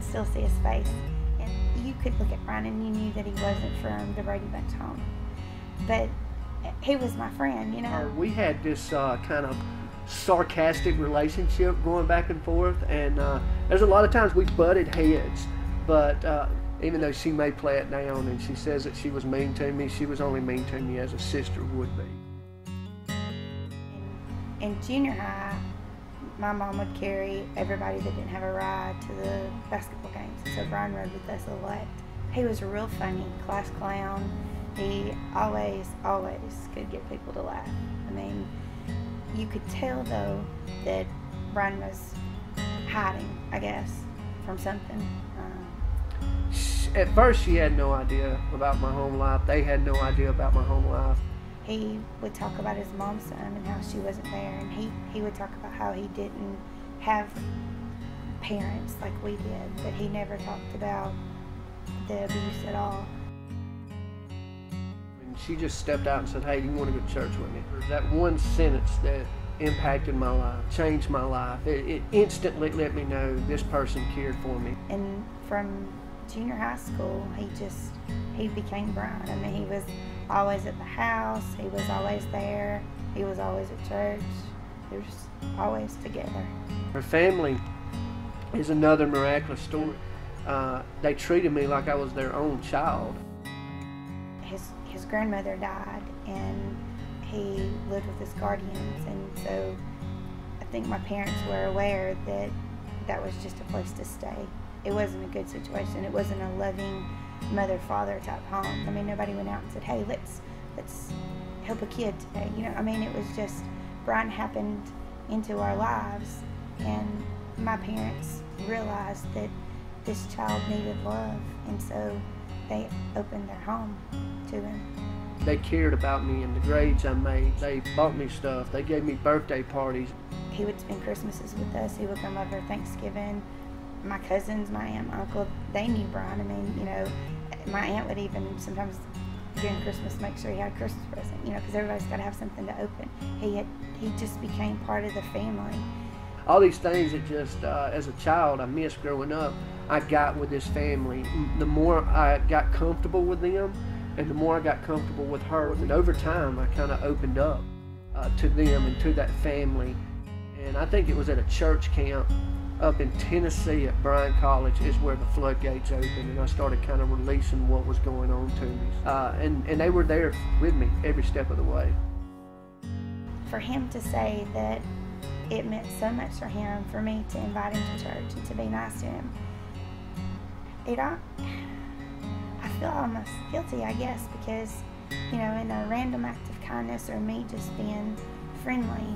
can still see his face. And you could look at Brian and you knew that he wasn't from the Brady Bunch home. But he was my friend, you know. We had this kind of sarcastic relationship going back and forth, and there's a lot of times we butted heads, but even though she may play it down and she says that she was mean to me, she was only mean to me as a sister would be. In junior high, my mom would carry everybody that didn't have a ride to the basketball games, so Brian rode with us a lot. He was a real funny class clown. He always could get people to laugh. I mean, you could tell though that Brian was hiding, I guess, from something. At first she had no idea about my home life. They had no idea about my home life. He would talk about his mom's son and how she wasn't there, and he would talk about how he didn't have parents like we did, but he never talked about the abuse at all. And she just stepped out and said, "Hey, do you want to go to church with me?" That one sentence that impacted my life, changed my life. It instantly let me know this person cared for me. And from junior high school, he became Brian. I mean, he was always at the house, he was always there, he was always at church, they were just always together. Her family is another miraculous story. They treated me like I was their own child. His grandmother died, and he lived with his guardians, and so I think my parents were aware that that was just a place to stay. It wasn't a good situation. It wasn't a loving mother-father type home. I mean, nobody went out and said, "Hey, let's help a kid today." You know, I mean, it was just Brian happened into our lives, and my parents realized that this child needed love, and so they opened their home to him. They cared about me and the grades I made. They bought me stuff. They gave me birthday parties. He would spend Christmases with us. He would come over Thanksgiving. My cousins, my aunt, my uncle, they knew Brian. I mean, you know, my aunt would even sometimes during Christmas make sure he had a Christmas present, you know, because everybody's got to have something to open. He just became part of the family. All these things that just, as a child, I missed growing up, I got with this family. The more I got comfortable with them, and the more I got comfortable with her, and over time, I kind of opened up to them and to that family. And I think it was at a church camp up in Tennessee at Bryan College is where the floodgates opened, and I started kind of releasing what was going on to me. And they were there with me every step of the way. For him to say that it meant so much for him, for me to invite him to church and to be nice to him, I feel almost guilty, I guess, because, you know, in a random act of kindness or me just being friendly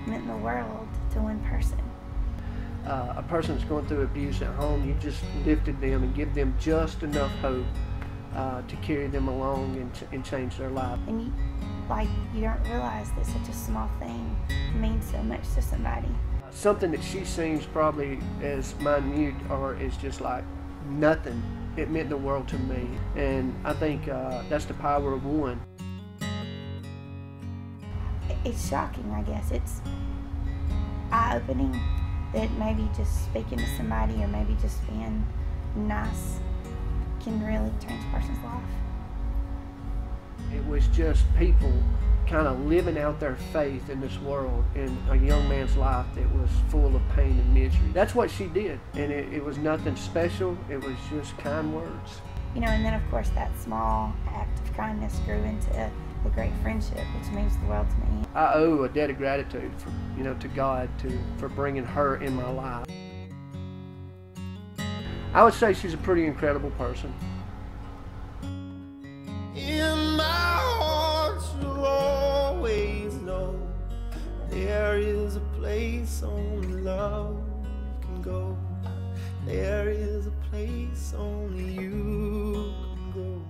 meant the world to one person. A person that's going through abuse at home, you just lifted them and give them just enough hope to carry them along and change their life. And you don't realize that such a small thing means so much to somebody. Something that she seems probably as minute or is just like nothing, it meant the world to me. And I think that's the power of one. It's shocking, I guess. It's eye-opening that maybe just speaking to somebody or maybe just being nice can really change a person's life. It was just people kind of living out their faith in this world, in a young man's life that was full of pain and misery. That's what she did, and it was nothing special. It was just kind words. You know, and then of course that small act of kindness grew into a great friendship, which means the world to me. I owe a debt of gratitude, to God for bringing her in my life. I would say she's a pretty incredible person. In my heart, you'll always know there is a place only love can go. There is a place only you can go.